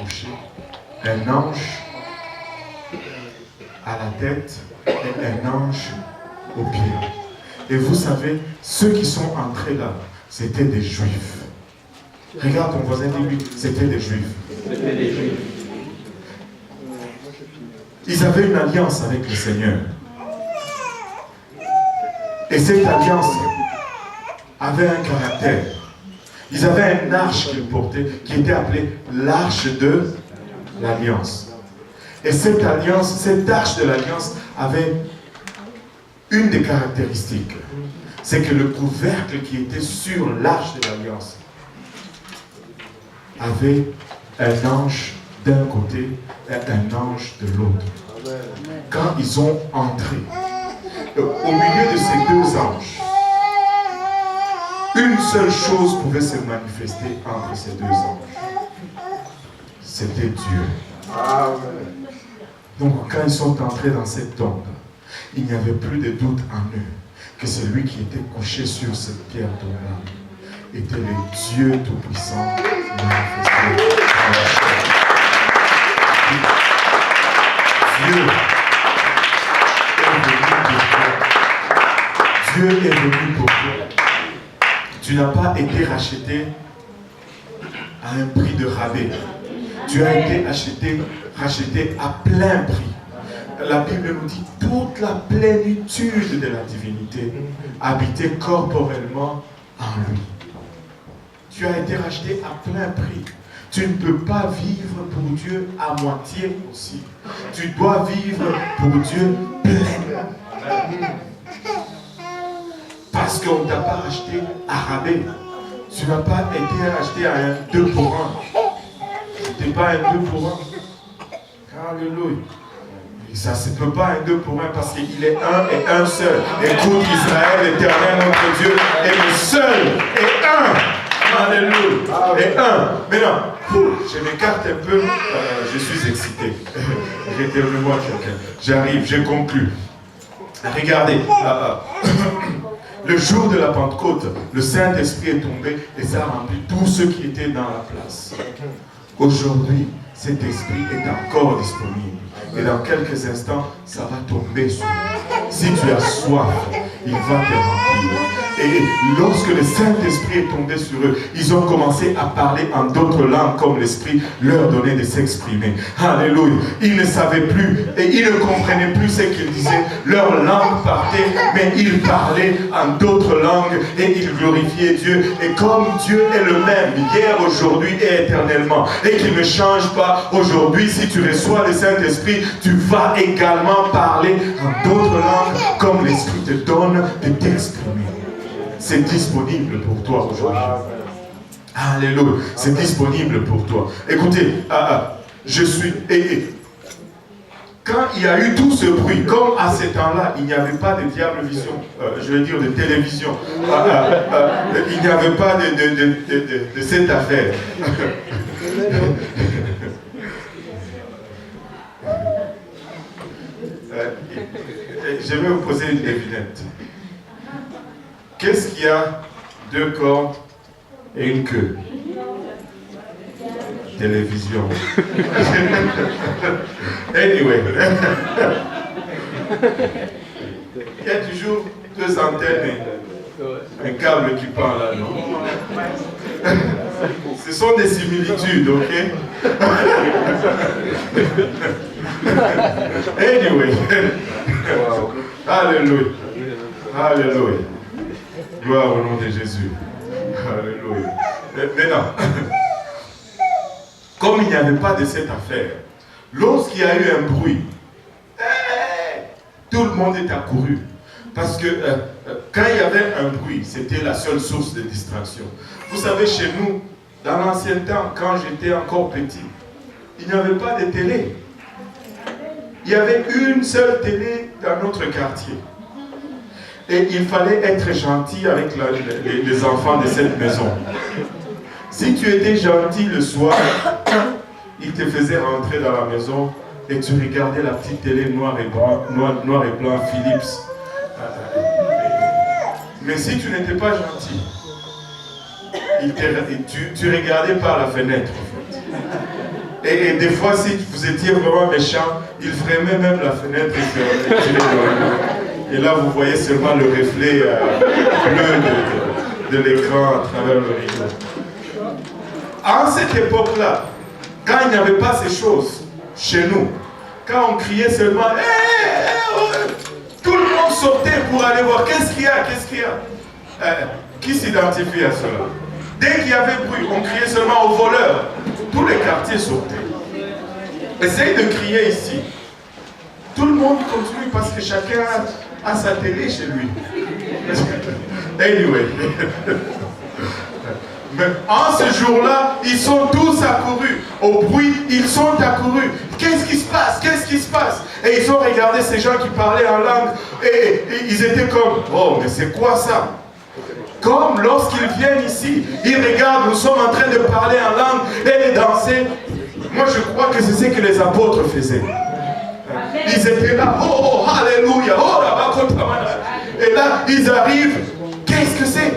coucher, un ange à la tête et un ange au pied. Et vous savez, ceux qui sont entrés là, c'était des Juifs. Regarde ton voisin, dis-lui, c'était des Juifs. C'était des Juifs. Ils avaient une alliance avec le Seigneur. Et cette alliance avait un caractère. Ils avaient une arche qu'ils portaient, qui était appelée l'arche de l'alliance. Et cette alliance, cette arche de l'alliance avait une des caractéristiques. C'est que le couvercle qui était sur l'arche de l'alliance avait un ange d'un côté et un ange de l'autre. Quand ils ont entré, au milieu de ces deux anges, une seule chose pouvait se manifester entre ces deux anges. C'était Dieu. Donc quand ils sont entrés dans cette tombe, il n'y avait plus de doute en eux que celui qui était couché sur cette pierre tombale était le Dieu Tout-Puissant manifesté dans la chair. Dieu est venu pour toi. Tu n'as pas été racheté à un prix de rabais. Tu as été racheté à plein prix. La Bible nous dit toute la plénitude de la divinité habitait corporellement en lui. Tu as été racheté à plein prix. Tu ne peux pas vivre pour Dieu à moitié aussi. Tu dois vivre pour Dieu pleinement. Parce qu'on ne t'a pas racheté à rabais. Tu n'as pas été racheté à un 2 pour 1. Tu n'es pas un 2 pour 1. Alléluia. Et ça ne se peut pas un 2 pour 1 parce qu'il est un et un seul. Écoute Israël, l'Éternel notre Dieu est le seul et un. Alléluia. Et un. Maintenant, je m'écarte un peu. Je suis excité. Réternez-moi quelqu'un. J'arrive, je conclue. Regardez. Le jour de la Pentecôte, le Saint-Esprit est tombé et ça a rempli tous ceux qui étaient dans la place. Aujourd'hui, cet esprit est encore disponible. Et dans quelques instants, ça va tomber sur nous. Si tu as soif, il va te remplir. Et lorsque le Saint-Esprit est tombé sur eux, ils ont commencé à parler en d'autres langues comme l'Esprit leur donnait de s'exprimer. Alléluia. Ils ne savaient plus et ils ne comprenaient plus ce qu'ils disaient. Leur langue partait, mais ils parlaient en d'autres langues et ils glorifiaient Dieu. Et comme Dieu est le même, hier, aujourd'hui et éternellement, et qu'il ne change pas, aujourd'hui, si tu reçois le Saint-Esprit, tu vas également parler en d'autres langues comme l'Esprit te donne de t'exprimer. C'est disponible pour toi aujourd'hui. Alléluia. C'est disponible pour toi. Écoutez, je suis... quand il y a eu tout ce bruit, comme à ce temps-là, il n'y avait pas de diable vision, je veux dire de télévision, il n'y avait pas de cette affaire. Je vais vous poser une devinette. Qu'est-ce qui a 2 cordes et une queue? Télévision. Anyway. Il y a toujours 2 antennes et un câble qui part là, non? Ce sont des similitudes, ok? Anyway. Alléluia. Alléluia. Gloire au nom de Jésus. Alléluia. Maintenant, comme il n'y avait pas de cette affaire, lorsqu'il y a eu un bruit, tout le monde est accouru. Parce que quand il y avait un bruit, c'était la seule source de distraction. Vous savez, chez nous, dans l'ancien temps, quand j'étais encore petit, il n'y avait pas de télé. Il y avait une seule télé dans notre quartier. Et il fallait être gentil avec les enfants de cette maison. Si tu étais gentil le soir, il te faisait rentrer dans la maison et tu regardais la petite télé noir et blanc Philips. Mais si tu n'étais pas gentil, tu regardais par la fenêtre en fait. Et des fois, si vous étiez vraiment méchant, il fermait même la fenêtre et là, vous voyez seulement le reflet bleu de l'écran à travers le rideau. À cette époque-là, quand il n'y avait pas ces choses chez nous, quand on criait seulement tout le monde sortait pour aller voir qu'est-ce qu'il y a, qu'est-ce qu'il y a. Qui s'identifie à cela? Dès qu'il y avait bruit, on criait seulement aux voleurs. Tous les quartiers sortaient. Essayez de crier ici. Tout le monde continue parce que chacun a sa télé chez lui. Anyway. Mais en ce jour-là, ils sont tous accourus. Au bruit, ils sont accourus. Qu'est-ce qui se passe? Qu'est-ce qui se passe? Et ils ont regardé ces gens qui parlaient en langue. Et ils étaient comme, oh, mais c'est quoi ça? Comme lorsqu'ils viennent ici, ils regardent, nous sommes en train de parler en langue et de danser. Moi, je crois que c'est ce que les apôtres faisaient. Ils étaient là, oh, alléluia, oh, là-bas, et là, ils arrivent. Qu'est-ce que c'est?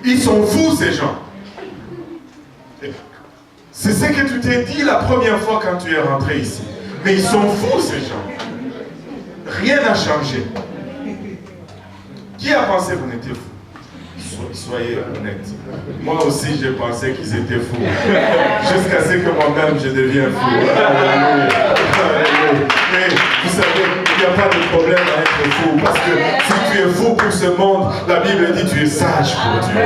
Ils sont fous, ces gens. C'est ce que tu t'es dit la première fois quand tu es rentré ici. Mais ils sont fous, ces gens. Rien n'a changé. Qui a pensé que vous étiez fous? Soyez honnêtes. Moi aussi, j'ai pensé qu'ils étaient fous. Jusqu'à ce que moi-même, je devienne fou. Alléluia. Alléluia. Mais vous savez, il n'y a pas de problème à être fou. Parce que si tu es fou pour ce monde, la Bible dit tu es sage pour Dieu.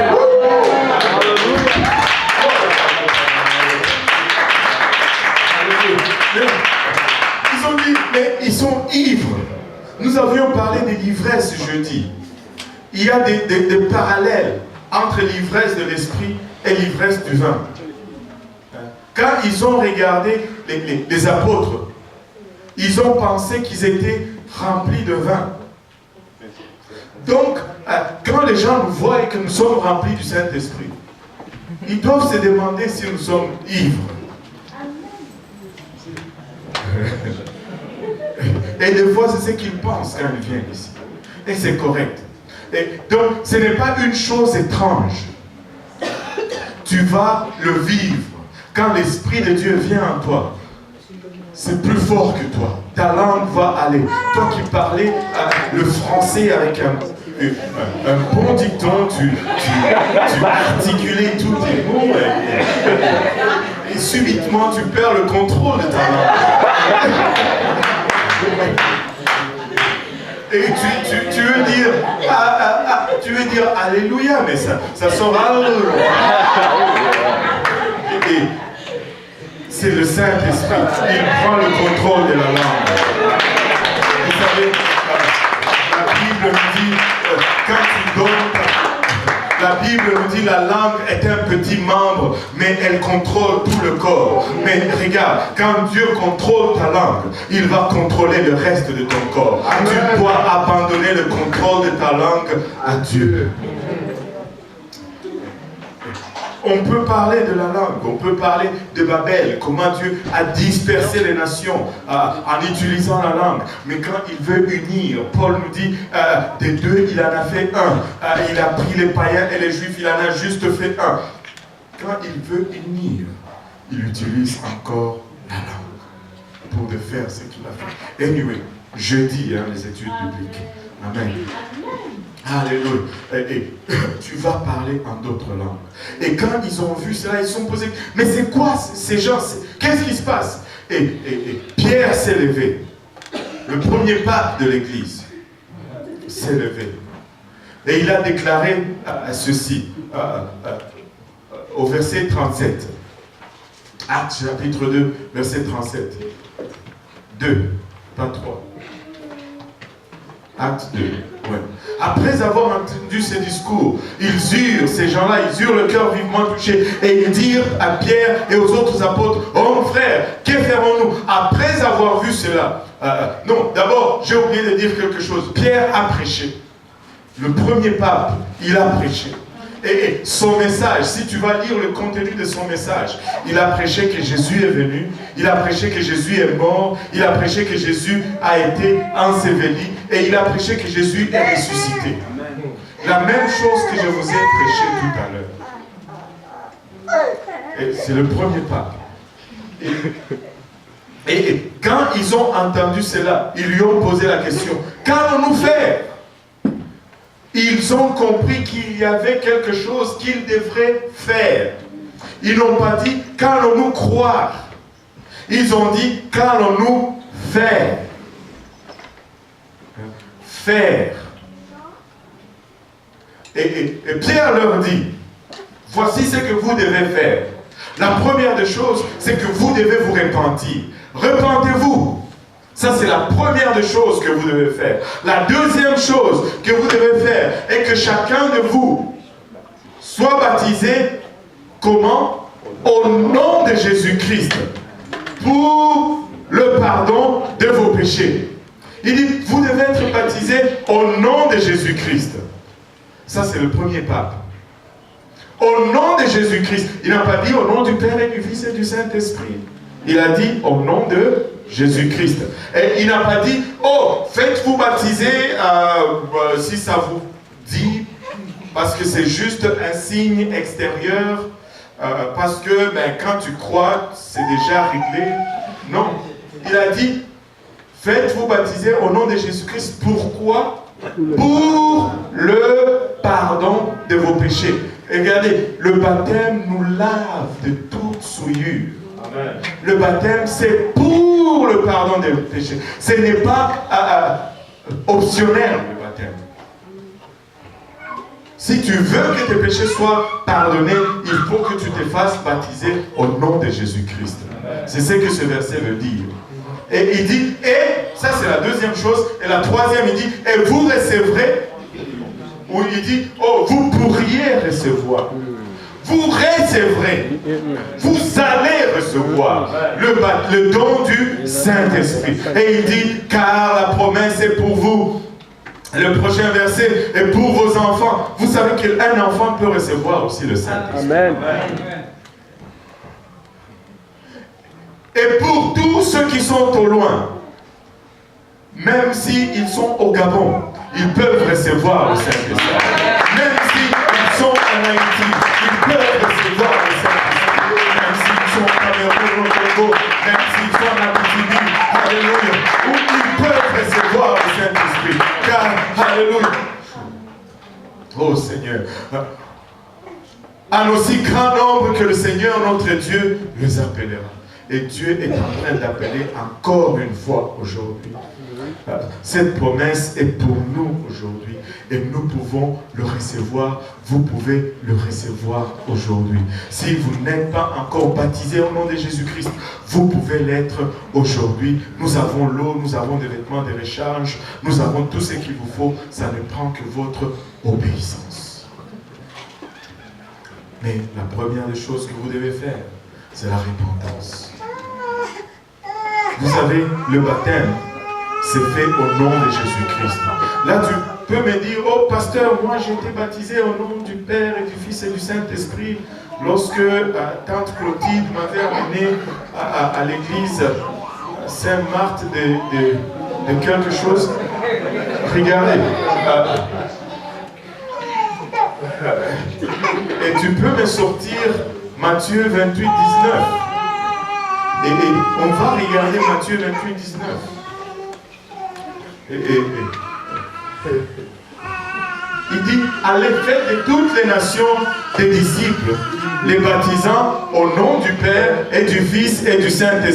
Ils ont dit, mais ils sont ivres. Nous avions parlé de l'ivresse jeudi. Il y a des parallèles entre l'ivresse de l'esprit et l'ivresse du vin. Quand ils ont regardé les apôtres, ils ont pensé qu'ils étaient remplis de vin. Donc, quand les gens nous voient et que nous sommes remplis du Saint-Esprit, ils doivent se demander si nous sommes ivres. Et des fois, c'est ce qu'ils pensent quand ils viennent ici. Et c'est correct. Et donc, ce n'est pas une chose étrange. Tu vas le vivre. Quand l'Esprit de Dieu vient en toi, c'est plus fort que toi. Ta langue va aller. Toi qui parlais le français avec un bon dicton, tu articulais tous tes mots et subitement tu perds le contrôle de ta langue. Et tu veux dire alléluia, mais ça sort alléluia. Et c'est le Saint-Esprit. Il prend le contrôle de la langue. Vous savez, la Bible nous dit, quand tu donnes, la Bible nous dit la langue est un petit membre, mais elle contrôle tout le corps. Mais regarde, quand Dieu contrôle ta langue, il va contrôler le reste de ton corps. Tu dois abandonner le contrôle de ta langue à Dieu. On peut parler de la langue, on peut parler de Babel, comment Dieu a dispersé les nations en utilisant la langue. Mais quand il veut unir, Paul nous dit, des deux, il en a fait un. Il a pris les païens et les juifs, il en a juste fait un. Quand il veut unir, il utilise encore la langue pour de faire ce qu'il a fait. Anyway, jeudi, les études bibliques. Amen. Alléluia. Et tu vas parler en d'autres langues. Et quand ils ont vu cela, ils se sont posés, mais c'est quoi ces gens? Qu'est-ce qui se passe? Et Pierre s'est levé. Le premier pape de l'Église s'est levé. Et il a déclaré ceci, au verset 37. Actes chapitre 2, verset 37. 2, pas 3. Acte 2, ouais. Après avoir entendu ces discours, ces gens-là, ils eurent le cœur vivement touché et ils dirent à Pierre et aux autres apôtres, oh mon frère, que ferons-nous? Après avoir vu cela, non, d'abord, j'ai oublié de dire quelque chose. Pierre a prêché. Le premier pape, il a prêché. Et son message, si tu vas lire le contenu de son message, il a prêché que Jésus est venu, il a prêché que Jésus est mort, il a prêché que Jésus a été enseveli et il a prêché que Jésus est ressuscité. La même chose que je vous ai prêché tout à l'heure. C'est le premier pape. Et quand ils ont entendu cela, ils lui ont posé la question, qu'allons-nous faire? Ils ont compris qu'il y avait quelque chose qu'ils devraient faire. Ils n'ont pas dit, qu'allons-nous croire? Ils ont dit, qu'allons-nous faire? Faire. Et Pierre leur dit, voici ce que vous devez faire. La première des choses, c'est que vous devez vous repentir. Repentez-vous. Ça, c'est la première des choses que vous devez faire. La deuxième chose que vous devez faire est que chacun de vous soit baptisé, comment? Au nom de Jésus-Christ, pour le pardon de vos péchés. Il dit, vous devez être baptisé au nom de Jésus-Christ. Ça, c'est le premier pape. Au nom de Jésus-Christ. Il n'a pas dit au nom du Père et du Fils et du Saint-Esprit. Il a dit au nom de Jésus-Christ. Et il n'a pas dit, oh, faites-vous baptiser si ça vous dit, parce que c'est juste un signe extérieur, parce que quand tu crois, c'est déjà réglé. Non. Il a dit, faites-vous baptiser au nom de Jésus-Christ. Pourquoi? Pour le pardon de vos péchés. Et regardez, le baptême nous lave de toute souillure. Amen. Le baptême, c'est pour le pardon des péchés. Ce n'est pas optionnel, le baptême. Si tu veux que tes péchés soient pardonnés, il faut que tu te fasses baptiser au nom de Jésus-Christ. C'est ce que ce verset veut dire. Et il dit, et ça c'est la deuxième chose, et la troisième il dit, et vous recevrez, ou il dit, oh, vous pourriez recevoir. Vous recevrez, vous allez recevoir le don du Saint-Esprit. Et il dit, car la promesse est pour vous. Le prochain verset est pour vos enfants. Vous savez qu'un enfant peut recevoir aussi le Saint-Esprit. Amen. Et pour tous ceux qui sont au loin, même s'ils sont au Gabon, ils peuvent recevoir le Saint-Esprit. Même s'ils sont en Haïti, ils peuvent recevoir le Saint-Esprit. Même s'ils sont au Cameroun, au Congo, même s'ils sont en Abitibi, alléluia, où ils peuvent recevoir le Saint-Esprit. Car, alléluia, oh Seigneur, en aussi grand nombre que le Seigneur notre Dieu les appellera. Et Dieu est en train d'appeler encore une fois aujourd'hui. Cette promesse est pour nous aujourd'hui. Et nous pouvons le recevoir. Vous pouvez le recevoir aujourd'hui. Si vous n'êtes pas encore baptisé au nom de Jésus-Christ, vous pouvez l'être aujourd'hui. Nous avons l'eau, nous avons des vêtements de rechange, nous avons tout ce qu'il vous faut. Ça ne prend que votre obéissance. Mais la première des choses que vous devez faire, c'est la repentance. Vous savez, le baptême, c'est fait au nom de Jésus-Christ. Là, tu peux me dire, oh pasteur, moi j'ai été baptisé au nom du Père et du Fils et du Saint-Esprit lorsque tante Clotilde m'avait amené à l'église Sainte-Marthe de quelque chose. Regardez. Et tu peux me sortir Matthieu 28, 19. Et on va regarder Matthieu 28, 19. Il dit, allez faire de toutes les nations des disciples, les baptisant au nom du Père et du Fils et du Saint-Esprit.